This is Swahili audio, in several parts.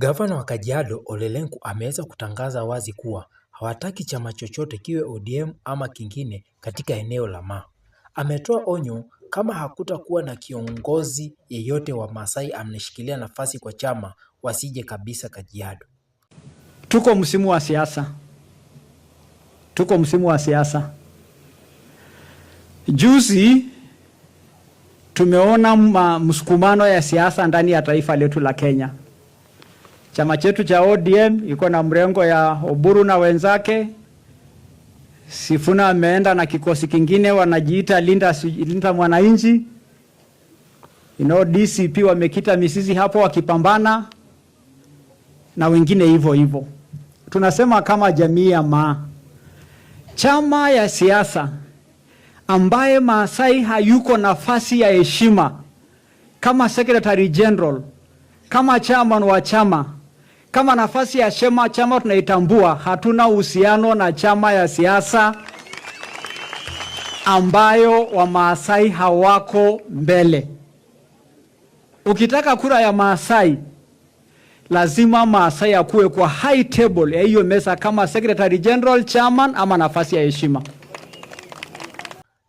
Gavana wa Kajiado Ole Lenku ameweza kutangaza wazi kuwa hawataki chama chochote kiwe ODM ama kingine katika eneo la Maa. Ametoa onyo kama hakutakuwa na kiongozi yeyote wa Maasai ameshikilia nafasi kwa chama wasije kabisa Kajiado. Tuko msimu wa siasa. Juzi tumeona msukumano ya siasa ndani ya taifa letu la Kenya. Chama chetu cha ODM iko na mrengo ya Oburu na wenzake. Sifuna ameenda na kikosi kingine wanajiita Linda Mwananchi. DCP wamekita mizizi hapo wakipambana na wengine hivyo. Tunasema kama jamii ya Maa, chama ya siasa ambaye Maasai hayuko nafasi ya heshima kama Secretary General, kama chairman wa chama, kama nafasi ya chama tunaitambua, hatuna uhusiano na chama ya siasa ambayo wa Maasai hawako mbele. Ukitaka kura ya Maasai, lazima Maasai akuwe kwa high table ya hiyo mesa kama Secretary General, chairman ama nafasi ya heshima.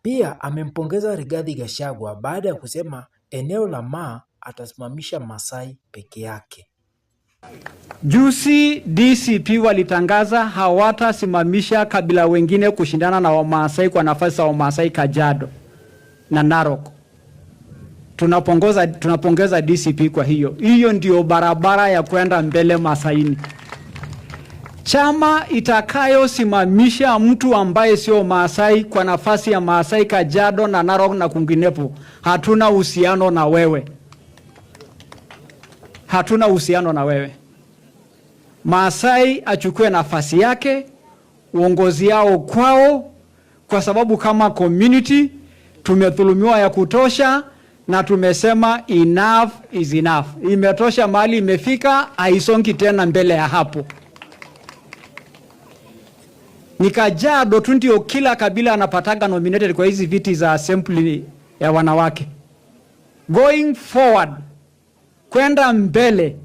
Pia amempongeza Rigathi Gachagua baada ya kusema eneo la Maa atasimamisha Maasai peke yake. Juzi DCP walitangaza hawatasimamisha kabila wengine kushindana na Wamaasai kwa nafasi za Wamaasai Kajiado na Narok. Tunapongeza DCP kwa hiyo. Hiyo ndio barabara ya kwenda mbele Maasaini. Chama itakayosimamisha mtu ambaye sio Maasai kwa nafasi ya Maasai Kajiado na Narok na kunginepo, hatuna uhusiano na wewe. Hatuna uhusiano na wewe. Maasai achukue nafasi yake, uongozi yao kwao, kwa sababu kama community tumedhulumiwa ya kutosha na tumesema enough is enough. Imetosha, mahali imefika, haisongi tena mbele ya hapo. Ni Kajiado tu ndio kila kabila anapataga nominated kwa hizi viti za assembly ya wanawake. Going forward, kwenda mbele,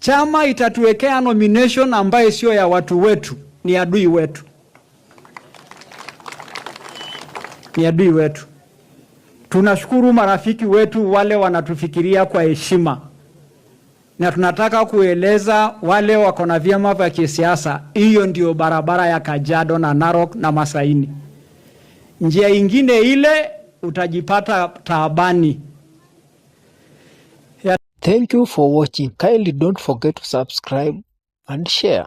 chama itatuwekea nomination ambayo sio ya watu wetu, ni adui wetu. Ni adui wetu. Tunashukuru marafiki wetu wale wanatufikiria kwa heshima. Na tunataka kueleza wale wako na vyama vya kisiasa, hiyo ndio barabara ya Kajiado na Narok na Masaini. Njia ingine ile utajipata taabani. Thank you for watching. Kindly don't forget to subscribe and share.